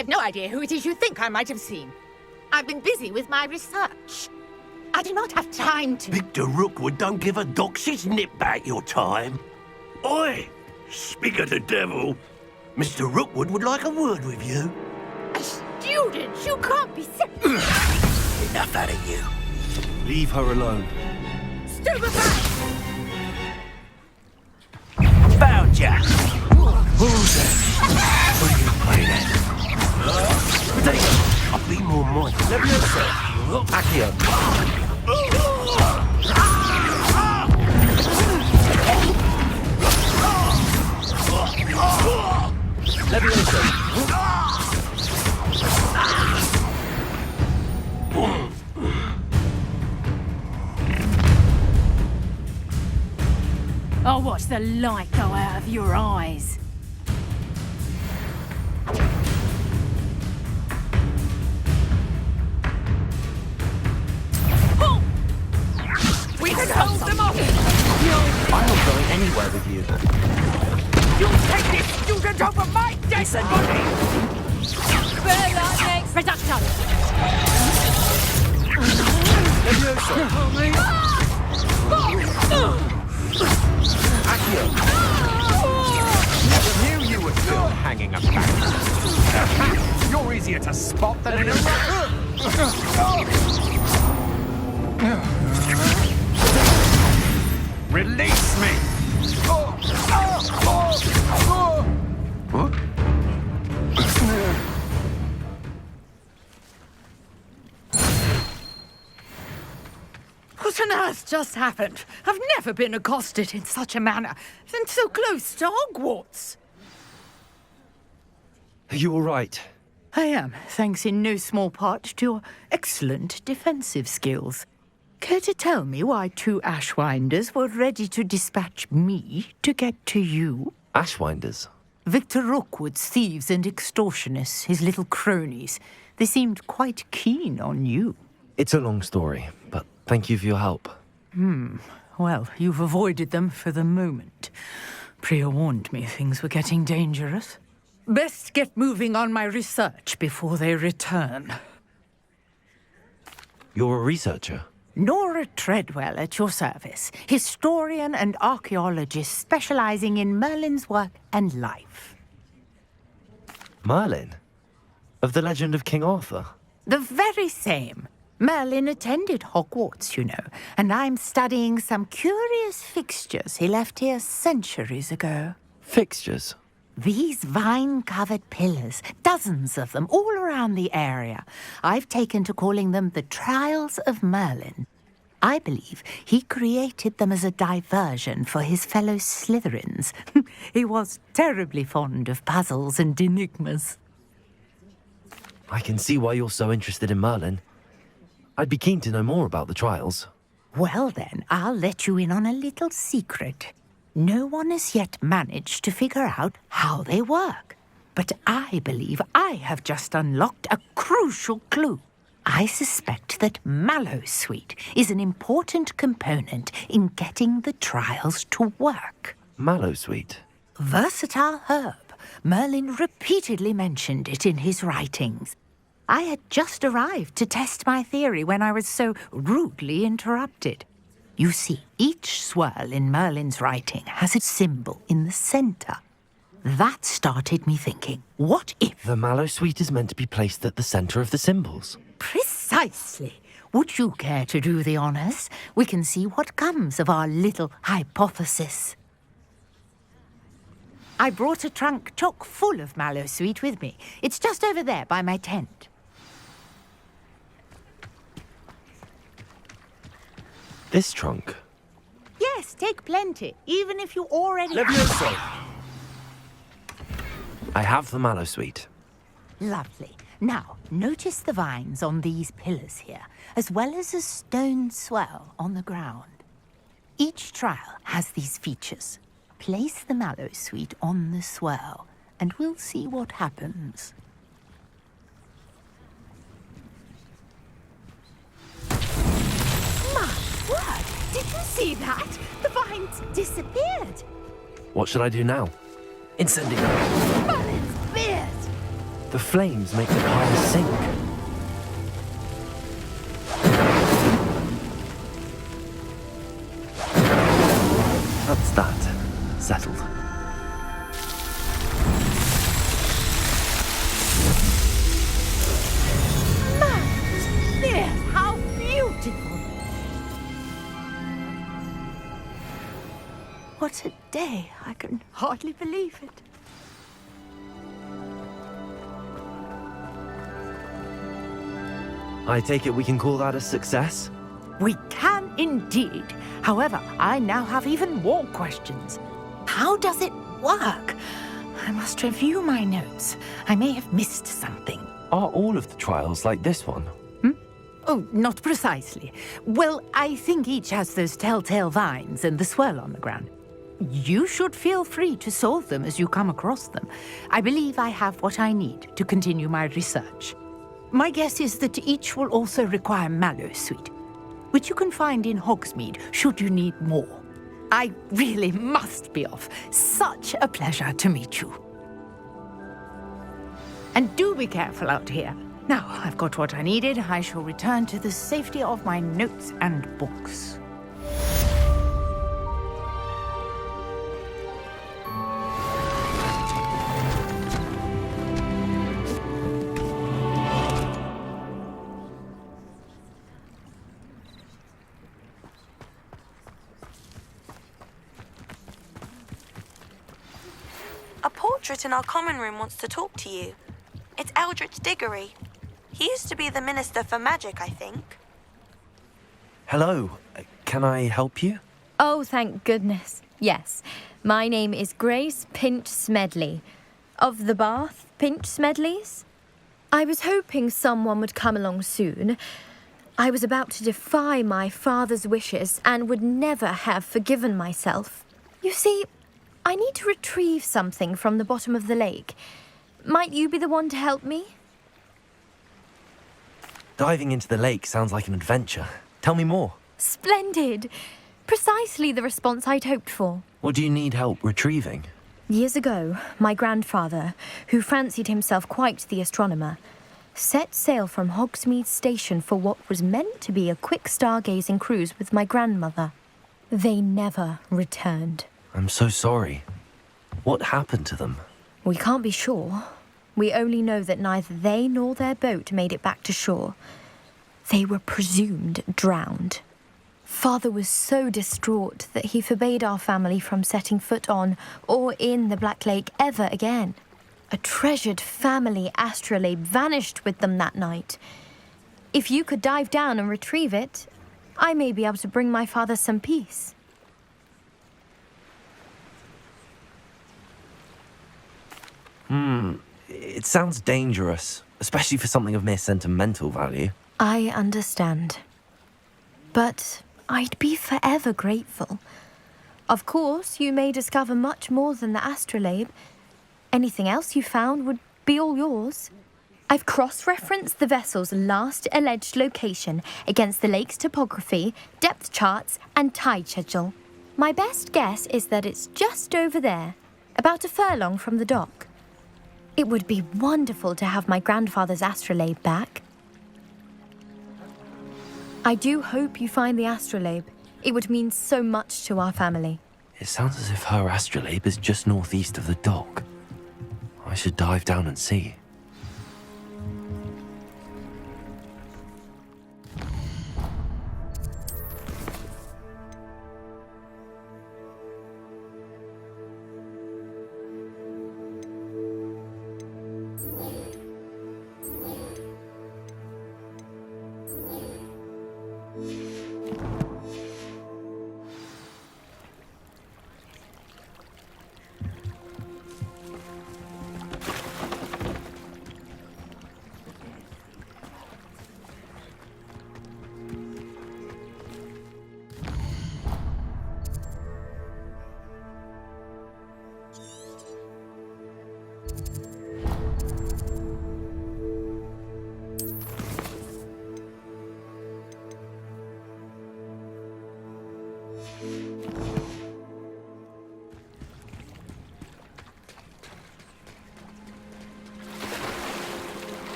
I've no idea who it is you think I might have seen. I've been busy with my research. I do not have time to... Victor Rookwood don't give a doxy's nip back your time. Oi! Speak of the devil. Mr. Rookwood would like a word with you. A student? You can't be so... Enough out of you. Leave her alone. Stupefy! Found ya! Who's that? What are you playing at? I'll be more mindful. Leviosa! Accio! Leviosa! I'll watch the light go out of your eyes. We can hold them off! I'm not going anywhere with you. You take this student over my dead body! Burn lightning! Reduction! Leviosa! Accio! Never knew you were still hanging about. You're easier to spot than in a Release me! What? What on earth just happened? I've never been accosted in such a manner, and so close to Hogwarts. Are you all right? I am, thanks in no small part to your excellent defensive skills. Care to tell me why two Ashwinders were ready to dispatch me to get to you? Ashwinders? Victor Rookwood's thieves and extortionists, his little cronies. They seemed quite keen on you. It's a long story, but thank you for your help. Well, you've avoided them for the moment. Priya warned me things were getting dangerous. Best get moving on my research before they return. You're a researcher? Nora Treadwell at your service, historian and archaeologist specializing in Merlin's work and life. Merlin? Of the legend of King Arthur? The very same. Merlin attended Hogwarts, you know, and I'm studying some curious fixtures he left here centuries ago. Fixtures? These vine-covered pillars, dozens of them, all around the area. I've taken to calling them the Trials of Merlin. I believe he created them as a diversion for his fellow Slytherins. He was terribly fond of puzzles and enigmas. I can see why you're so interested in Merlin. I'd be keen to know more about the trials. Well then, I'll let you in on a little secret. No one has yet managed to figure out how they work. But I believe I have just unlocked a crucial clue. I suspect that Mallowsweet is an important component in getting the trials to work. Mallowsweet? Versatile herb. Merlin repeatedly mentioned it in his writings. I had just arrived to test my theory when I was so rudely interrupted. You see, each swirl in Merlin's writing has a symbol in the center. That started me thinking, what if... The Mallowsweet is meant to be placed at the center of the symbols. Precisely. Would you care to do the honors? We can see what comes of our little hypothesis. I brought a trunk chock full of Mallowsweet with me. It's just over there by my tent. This trunk? Yes, take plenty, even if you already Leviosa! I have the Mallowsweet. Lovely. Now, notice the vines on these pillars here, as well as a stone swell on the ground. Each trial has these features. Place the Mallowsweet on the swell, and we'll see what happens. My word! Did you see that? The vines disappeared. What should I do now? Incendio! Merlin's beard! The flames make the pyre sink. That's that. Settled. Dear, how beautiful! What a day. I can hardly believe it. I take it we can call that a success? We can indeed. However, I now have even more questions. How does it work? I must review my notes. I may have missed something. Are all of the trials like this one? Oh, not precisely. Well, I think each has those telltale vines and the swirl on the ground. You should feel free to solve them as you come across them. I believe I have what I need to continue my research. My guess is that each will also require mallow sweet, which you can find in Hogsmeade should you need more. I really must be off. Such a pleasure to meet you. And do be careful out here. Now I've got what I needed, I shall return to the safety of my notes and books. A portrait in our common room wants to talk to you. It's Eldritch Diggory. He used to be the Minister for Magic, I think. Hello. Can I help you? Oh, thank goodness. Yes. My name is Grace Pinch Smedley. Of the Bath Pinch Smedleys. I was hoping someone would come along soon. I was about to defy my father's wishes and would never have forgiven myself. You see, I need to retrieve something from the bottom of the lake. Might you be the one to help me? Diving into the lake sounds like an adventure. Tell me more. Splendid! Precisely the response I'd hoped for. What do you need help retrieving? Years ago, my grandfather, who fancied himself quite the astronomer, set sail from Hogsmeade Station for what was meant to be a quick stargazing cruise with my grandmother. They never returned. I'm so sorry. What happened to them? We can't be sure. We only know that neither they nor their boat made it back to shore. They were presumed drowned. Father was so distraught that he forbade our family from setting foot on or in the Black Lake ever again. A treasured family astrolabe vanished with them that night. If you could dive down and retrieve it, I may be able to bring my father some peace. It sounds dangerous, especially for something of mere sentimental value. I understand. But I'd be forever grateful. Of course, you may discover much more than the astrolabe. Anything else you found would be all yours. I've cross-referenced the vessel's last alleged location against the lake's topography, depth charts, and tide schedule. My best guess is that it's just over there, about a furlong from the dock. It would be wonderful to have my grandfather's astrolabe back. I do hope you find the astrolabe. It would mean so much to our family. It sounds as if her astrolabe is just northeast of the dock. I should dive down and see.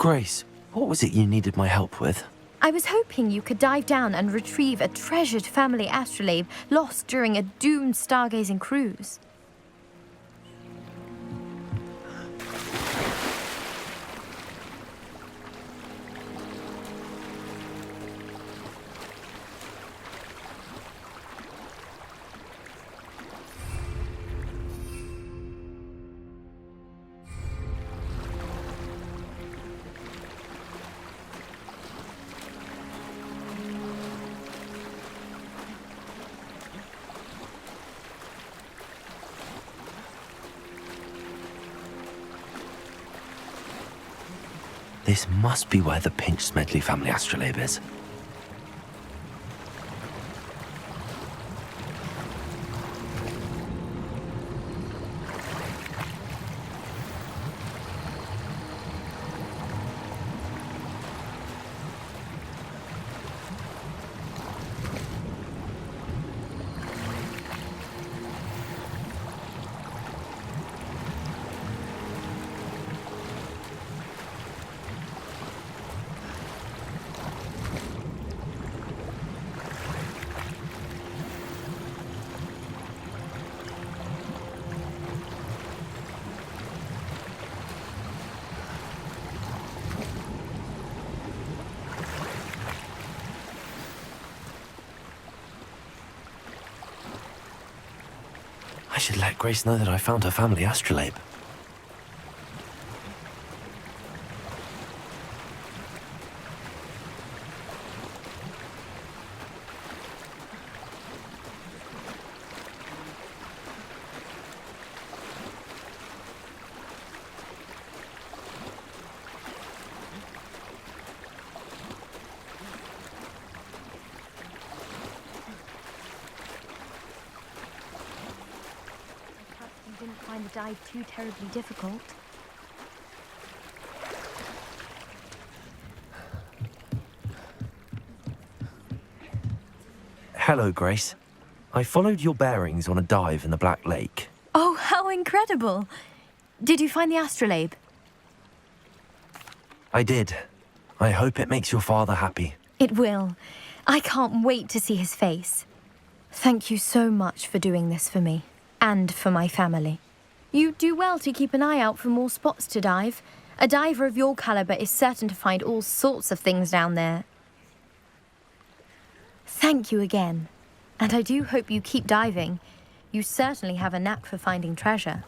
Grace, what was it you needed my help with? I was hoping you could dive down and retrieve a treasured family astrolabe lost during a doomed stargazing cruise. This must be where the Pinch Smedley family astrolabe is. I should let Grace know that I found her family astrolabe. You didn't find the dive too terribly difficult. Hello, Grace. I followed your bearings on a dive in the Black Lake. Oh, how incredible! Did you find the astrolabe? I did. I hope it makes your father happy. It will. I can't wait to see his face. Thank you so much for doing this for me. And for my family. You do well to keep an eye out for more spots to dive. A diver of your caliber is certain to find all sorts of things down there. Thank you again. And I do hope you keep diving. You certainly have a knack for finding treasure.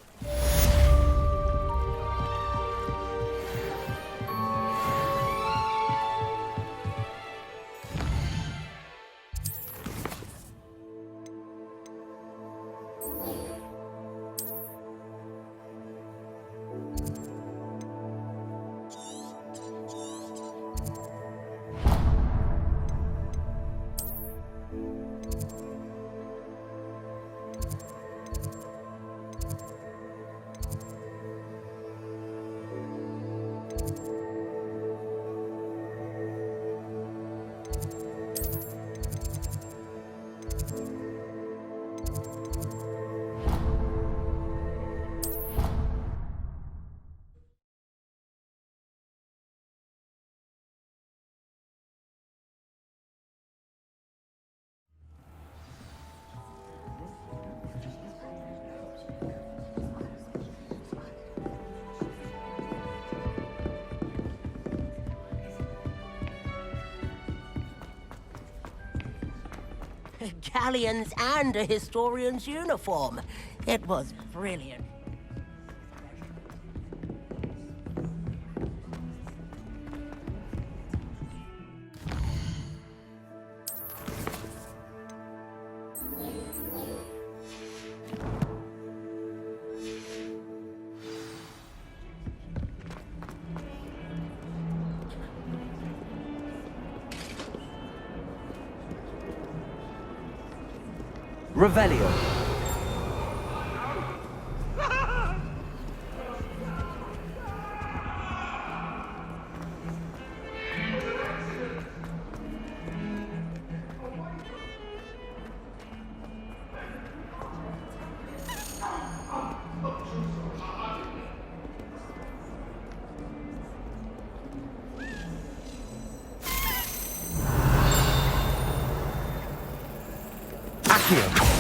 Galleons and a historian's uniform. It was brilliant. Revelio. Accio!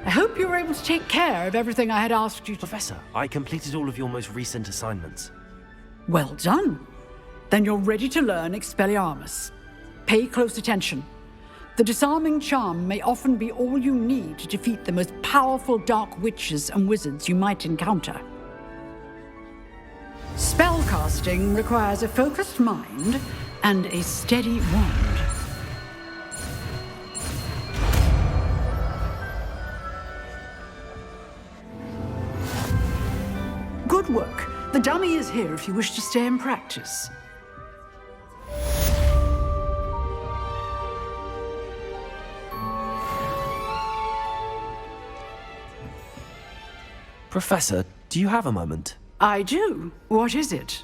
I hope you were able to take care of everything I had asked you to. Professor, I completed all of your most recent assignments. Well done. Then you're ready to learn Expelliarmus. Pay close attention. The disarming charm may often be all you need to defeat the most powerful dark witches and wizards you might encounter. Spellcasting requires a focused mind and a steady wand. Good work. The dummy is here if you wish to stay and practice. Professor, do you have a moment? I do. What is it?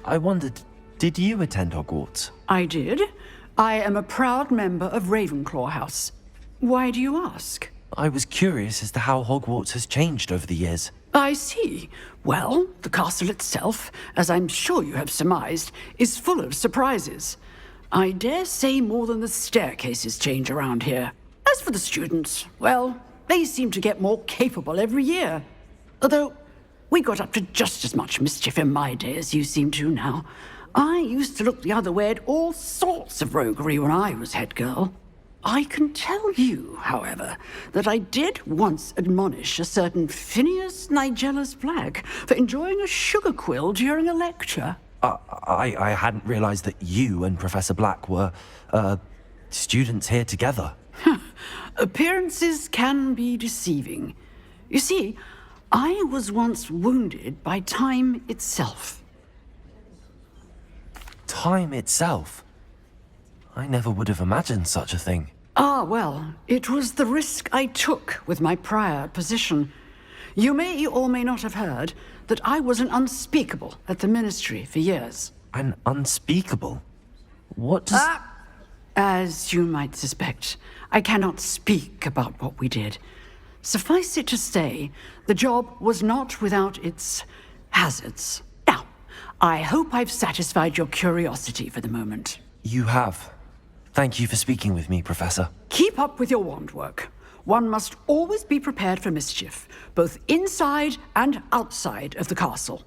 I wondered, did you attend Hogwarts? I did. I am a proud member of Ravenclaw House. Why do you ask? I was curious as to how Hogwarts has changed over the years. I see. Well, the castle itself, as I'm sure you have surmised, is full of surprises. I dare say more than the staircases change around here. As for the students, well, they seem to get more capable every year. Although, we got up to just as much mischief in my day as you seem to now. I used to look the other way at all sorts of roguery when I was head girl. I can tell you, however, that I did once admonish a certain Phineas Nigellus Black for enjoying a sugar quill during a lecture. I hadn't realized that you and Professor Black were, students here together. Appearances can be deceiving. You see, I was once wounded by time itself. Time itself? I never would have imagined such a thing. Ah, well, it was the risk I took with my prior position. You may or may not have heard that I was an unspeakable at the ministry for years. An unspeakable? What does... As you might suspect, I cannot speak about what we did. Suffice it to say, the job was not without its hazards. Now, I hope I've satisfied your curiosity for the moment. You have. Thank you for speaking with me, Professor. Keep up with your wand work. One must always be prepared for mischief, both inside and outside of the castle.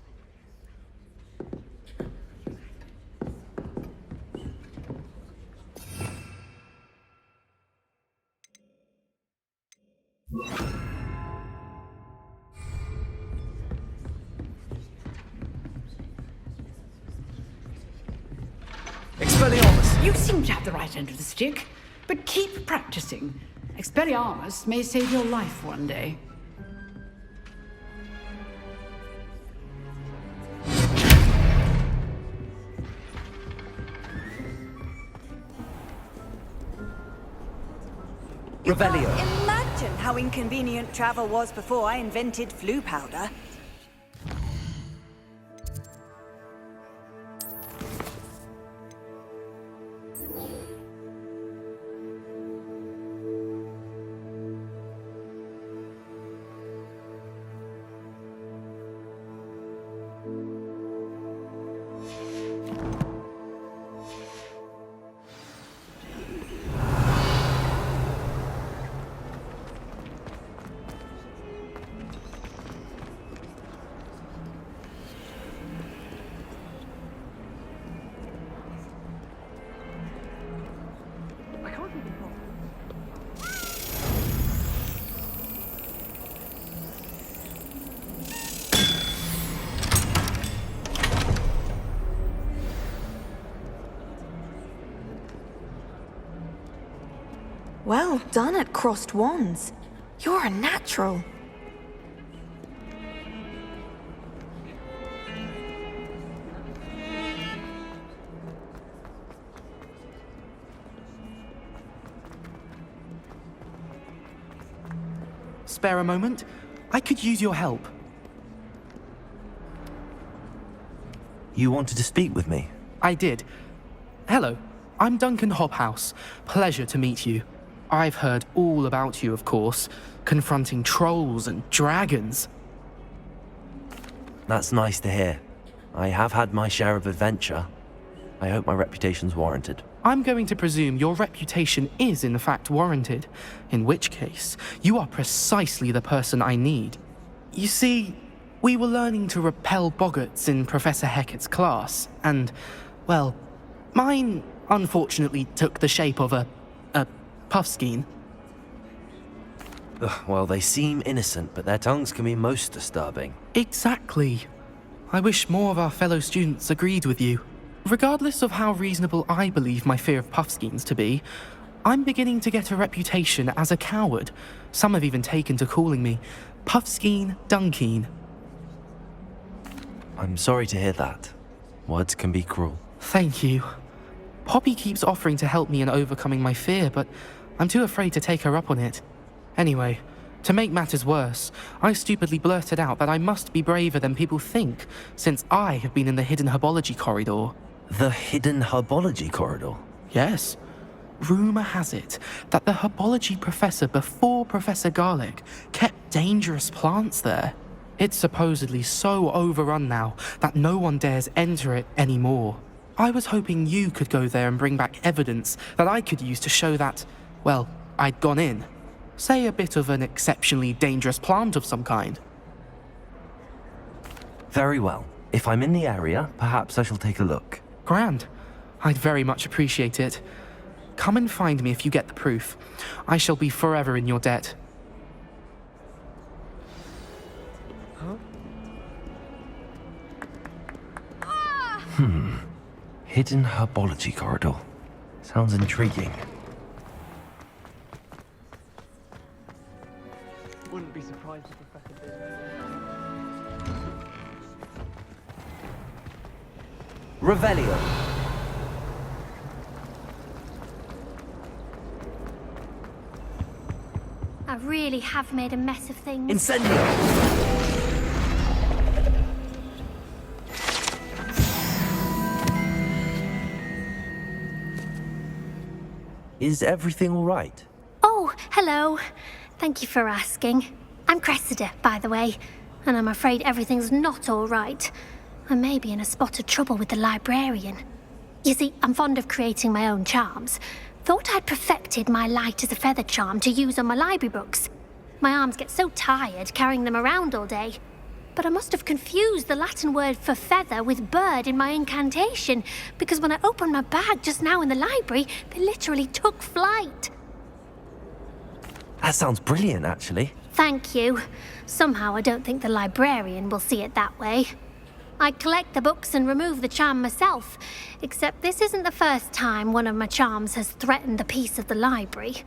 Expelliarmus! You seem to have the right end of the stick, but keep practicing. Expelliarmus may save your life one day. Revelio. Imagine how inconvenient travel was before I invented flu powder. Well done at crossed wands. You're a natural. Spare a moment? I could use your help. You wanted to speak with me? I did. Hello, I'm Duncan Hobhouse. Pleasure to meet you. I've heard all about you, of course, confronting trolls and dragons. That's nice to hear. I have had my share of adventure. I hope my reputation's warranted. I'm going to presume your reputation is in fact warranted, in which case, you are precisely the person I need. You see, we were learning to repel boggarts in Professor Hecat's class, and, well, mine unfortunately took the shape of a puffskein. Well, they seem innocent, but their tongues can be most disturbing. Exactly. I wish more of our fellow students agreed with you. Regardless of how reasonable I believe my fear of puffskeins to be, I'm beginning to get a reputation as a coward. Some have even taken to calling me Puffskeen Dunkeen. I'm sorry to hear that. Words can be cruel. Thank you. Poppy keeps offering to help me in overcoming my fear, but I'm too afraid to take her up on it. Anyway, to make matters worse, I stupidly blurted out that I must be braver than people think, since I have been in the hidden herbology corridor. The hidden herbology corridor? Yes. Rumour has it that the herbology professor before Professor Garlic kept dangerous plants there. It's supposedly so overrun now that no one dares enter it anymore. I was hoping you could go there and bring back evidence that I could use to show that, well, I'd gone in. Say a bit of an exceptionally dangerous plant of some kind. Very well. If I'm in the area, perhaps I shall take a look. Grand. I'd very much appreciate it. Come and find me if you get the proof. I shall be forever in your debt. Hidden herbology corridor. Sounds intriguing. Wouldn't be surprised if Professor did. Revelio. I really have made a mess of things. Incendio! Is everything all right? Oh, hello. Thank you for asking. I'm Cressida, by the way, and I'm afraid everything's not all right. I may be in a spot of trouble with the librarian. You see, I'm fond of creating my own charms. Thought I'd perfected my light as a feather charm to use on my library books. My arms get so tired carrying them around all day. But I must have confused the Latin word for feather with bird in my incantation, because when I opened my bag just now in the library, they literally took flight. That sounds brilliant, actually. Thank you. Somehow I don't think the librarian will see it that way. I'd collect the books and remove the charm myself, except this isn't the first time one of my charms has threatened the peace of the library.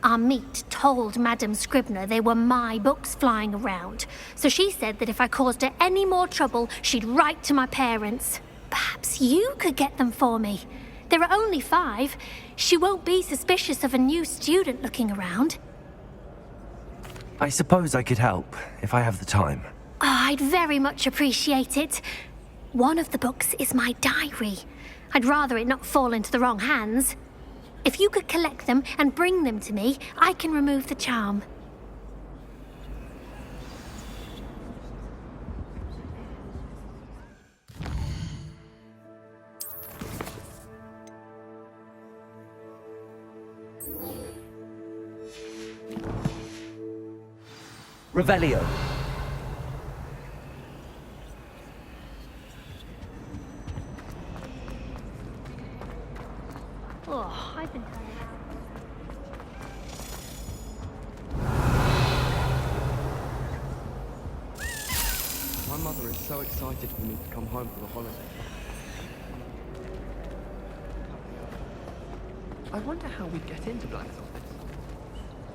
Our meet told Madame Scribner they were my books flying around, so she said that if I caused her any more trouble, she'd write to my parents. Perhaps you could get them for me. There are only 5. She won't be suspicious of a new student looking around. I suppose I could help, if I have the time. Oh, I'd very much appreciate it. One of the books is my diary. I'd rather it not fall into the wrong hands. If you could collect them and bring them to me, I can remove the charm. Revelio. Oh, I've been tired. My mother is so excited for me to come home for the holiday. I wonder how we'd get into Black's office.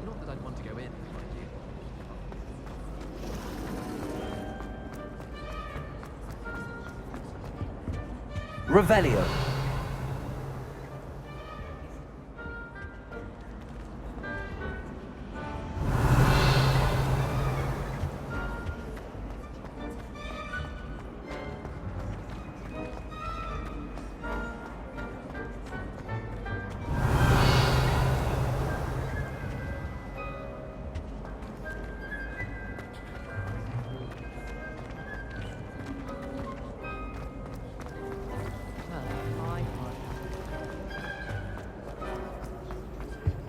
Not that I'd want to go in, mind you. Revelio.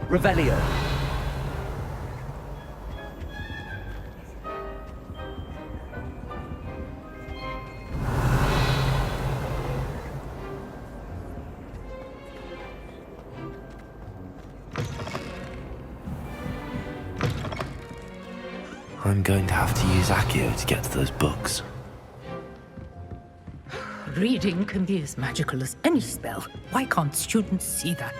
Revelio. I'm going to have to use Accio to get to those books. Reading can be as magical as any spell. Why can't students see that?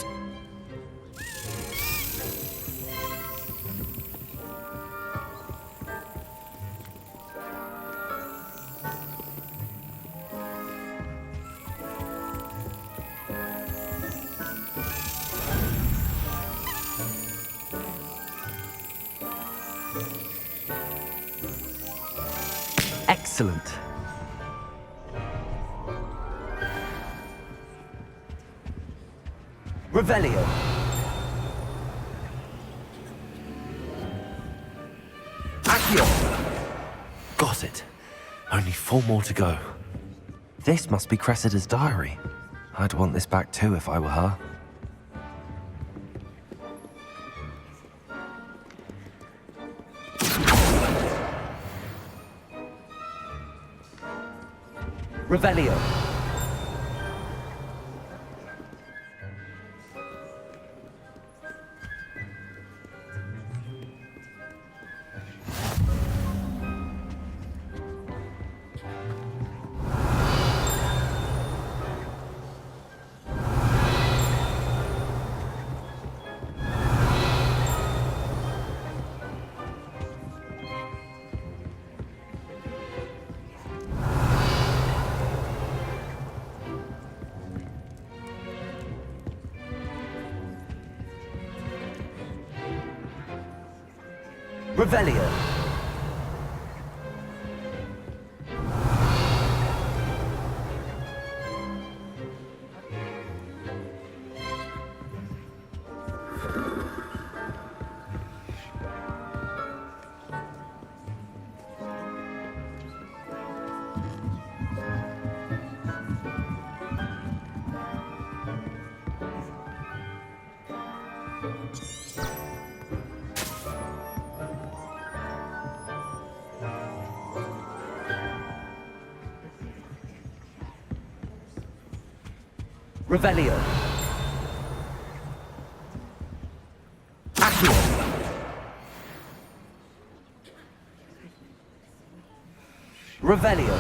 Excellent. Revelio. Accio. Got it. Only 4 more to go. This must be Cressida's diary. I'd want this back too if I were her. Revelio. Revelio. Revelio. Accio. Revelio.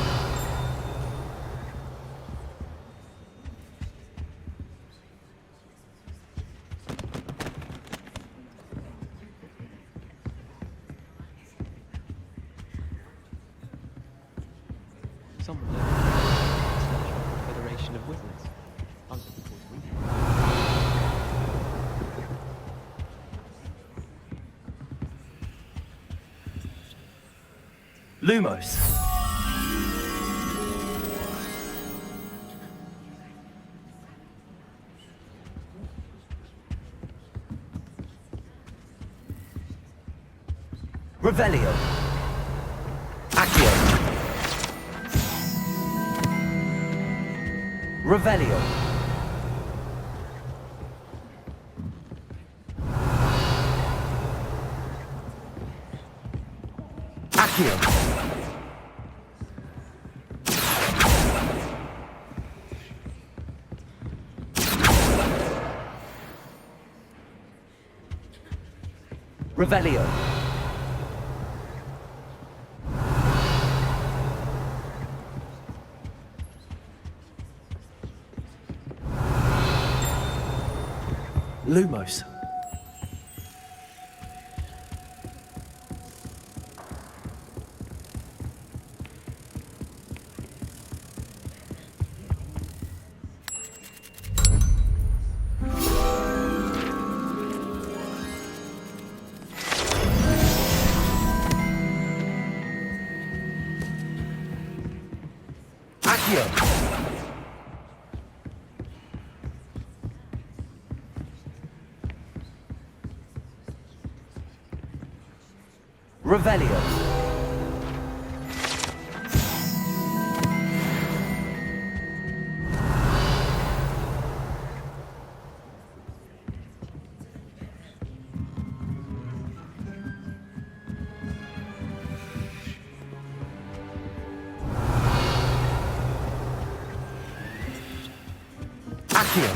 Someone learned Federation of Wizards. I'm looking forward to reading. Lumos. Revelio. Accio. Revelio. Accio. Revelio. Lumos. Accio! Revelio. Accio.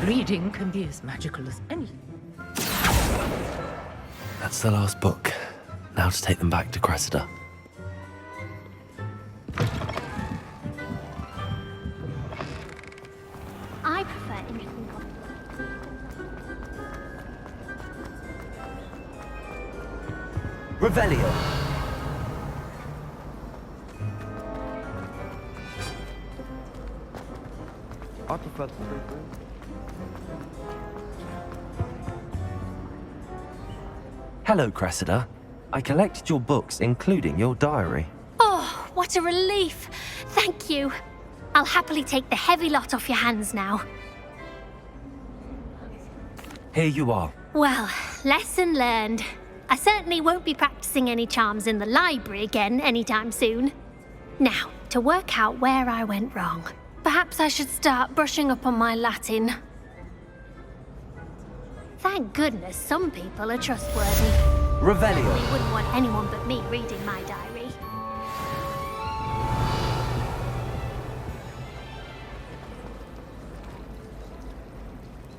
Reading can be as magical as anything. That's the last book. Now to take them back to Cressida. I prefer interesting coffee. Revelio. I prefer the free room. Hello, Cressida. I collected your books, including your diary. Oh, what a relief. Thank you. I'll happily take the heavy lot off your hands now. Here you are. Well, lesson learned. I certainly won't be practicing any charms in the library again anytime soon. Now, to work out where I went wrong. Perhaps I should start brushing up on my Latin. Thank goodness some people are trustworthy. Revelio. I wouldn't want anyone but me reading my diary.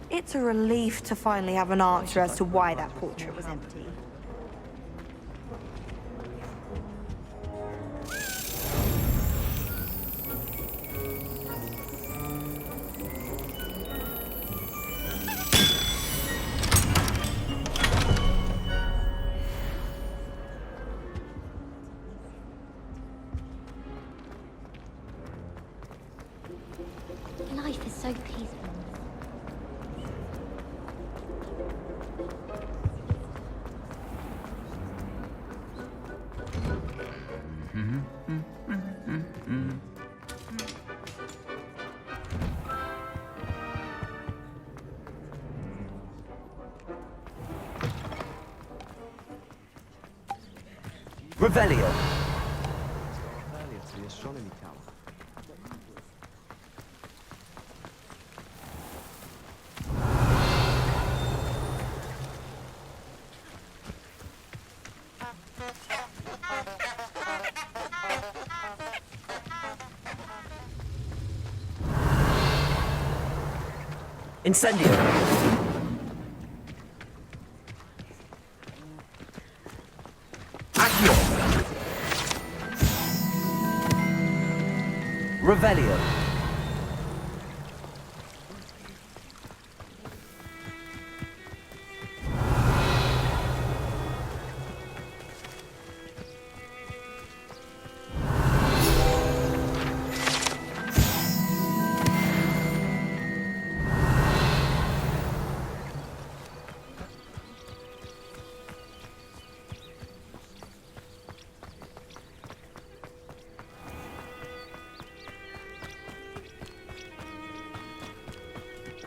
It's a relief to finally have an answer as to why that portrait was empty. Life is so peaceful. Revelio. Earlier to the astronomy tower. Incendio. Accio. Revelio.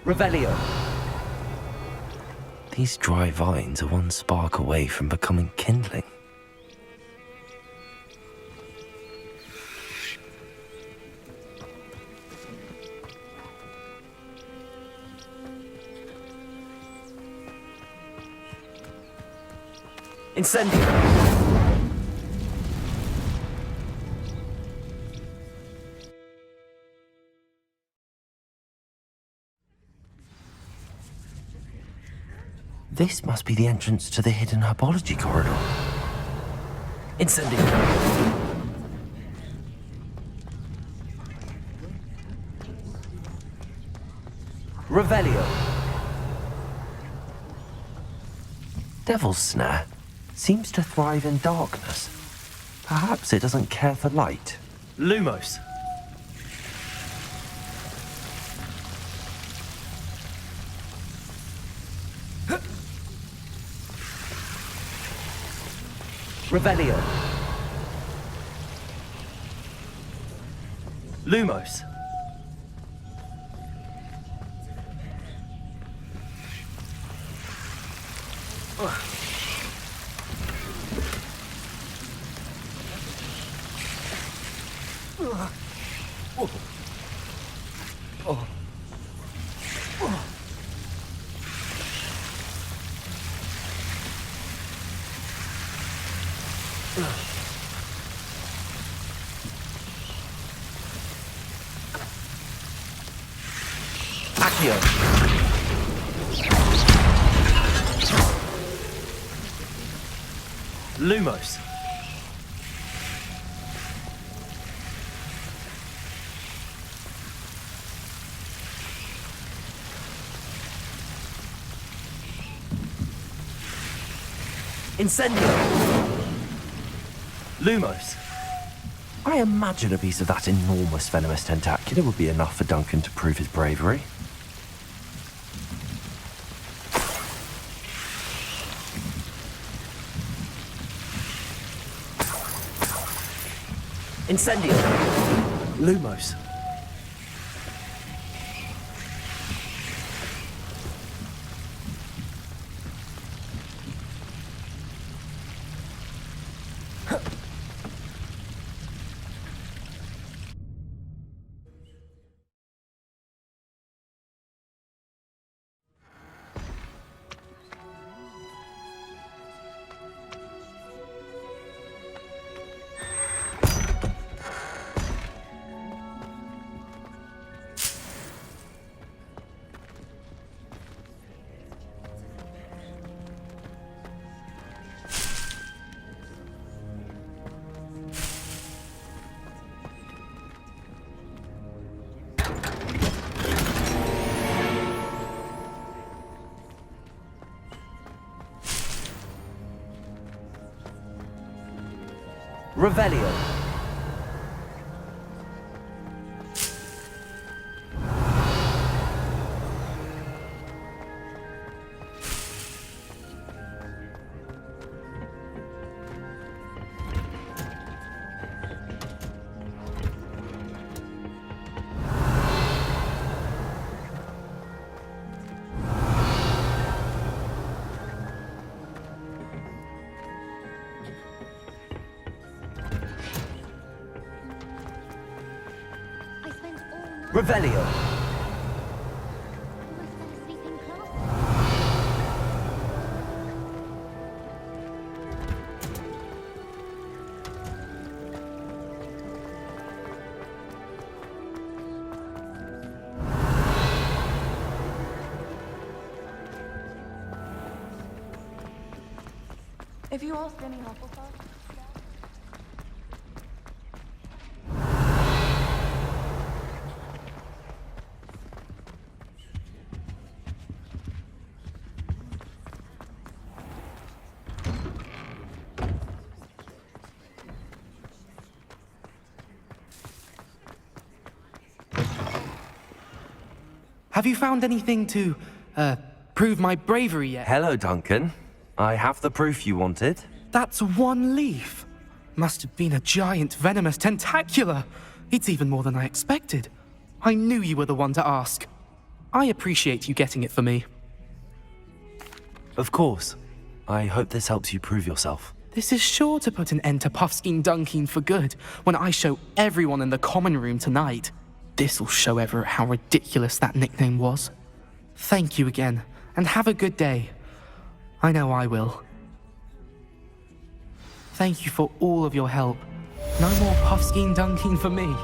Revelio. These dry vines are one spark away from becoming kindling. Incendio. This must be the entrance to the hidden herbology corridor. Incendio. Revelio. Devil's Snare seems to thrive in darkness. Perhaps it doesn't care for light. Lumos. Revelio. Lumos. Accio. Lumos. Incendio. Lumos. I imagine a piece of that enormous venomous tentacular would be enough for Duncan to prove his bravery. Incendio. Lumos. Revelio. Revelio. If you all spinning Hufflepuff. Have you found anything to, prove my bravery yet? Hello, Duncan. I have the proof you wanted. That's one leaf. Must have been a giant venomous tentacula. It's even more than I expected. I knew you were the one to ask. I appreciate you getting it for me. Of course. I hope this helps you prove yourself. This is sure to put an end to Puffskein Dunkin for good when I show everyone in the common room tonight. This'll show Everett how ridiculous that nickname was. Thank you again, and have a good day. I know I will. Thank you for all of your help. No more Puffskein Dunkin for me.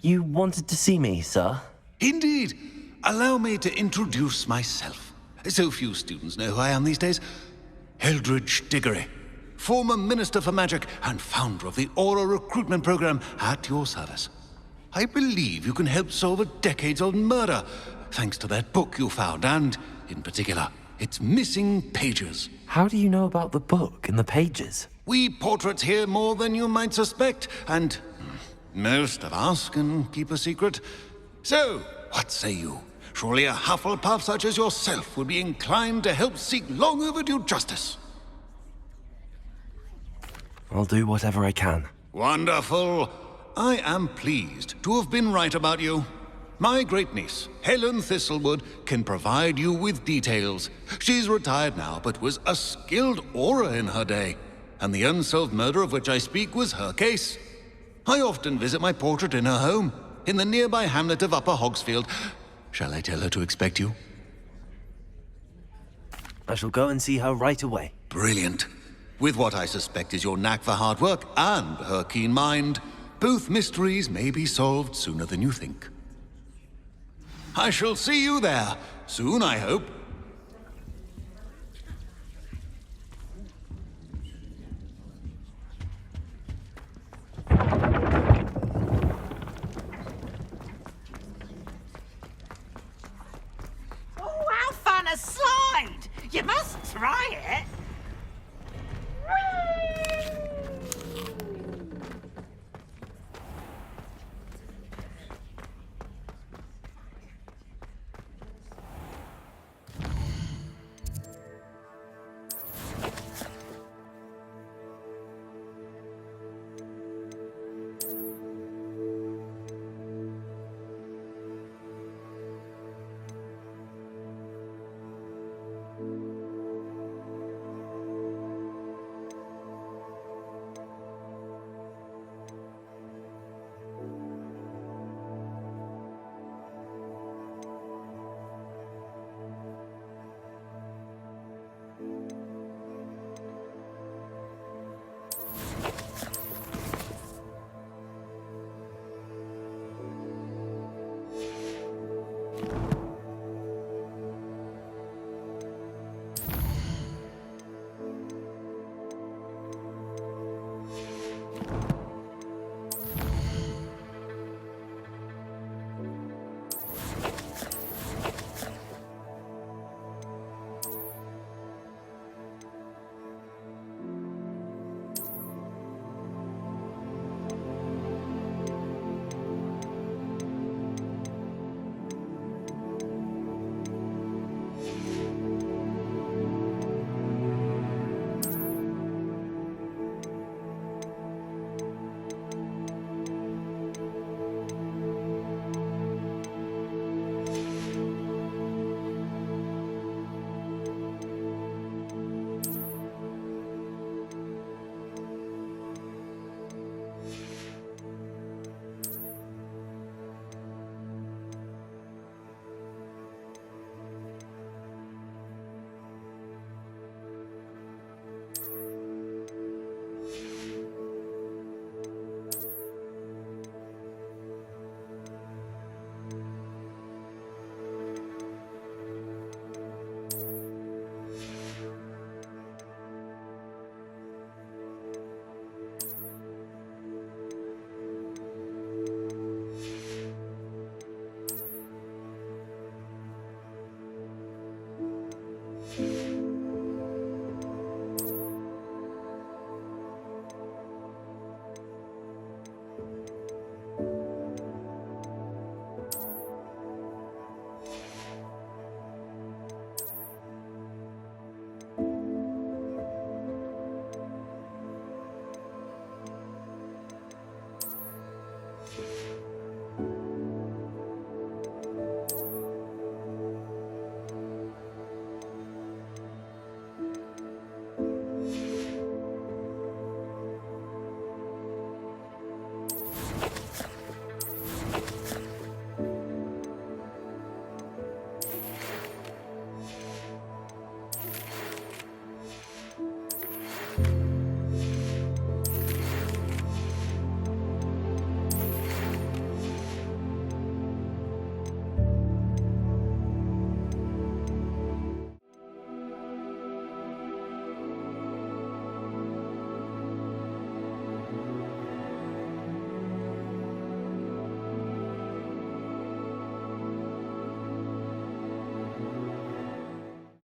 You wanted to see me, sir? Indeed. Allow me to introduce myself. So few students know who I am these days. Eldridge Diggory, former Minister for Magic and founder of the Aura Recruitment Program, at your service. I believe you can help solve a decades-old murder, thanks to that book you found, and, in particular, its missing pages. How do you know about the book and the pages? We portraits hear more than you might suspect, and most of us can keep a secret. So, what say you? Surely a Hufflepuff such as yourself would be inclined to help seek long overdue justice. I'll do whatever I can. Wonderful. I am pleased to have been right about you. My great-niece, Helen Thistlewood, can provide you with details. She's retired now, but was a skilled aura in her day. And the unsolved murder of which I speak was her case. I often visit my portrait in her home, in the nearby hamlet of Upper Hogsfield. Shall I tell her to expect you? I shall go and see her right away. Brilliant. With what I suspect is your knack for hard work and her keen mind, both mysteries may be solved sooner than you think. I shall see you there, soon, I hope. Oh, how fun a slide! You must try it.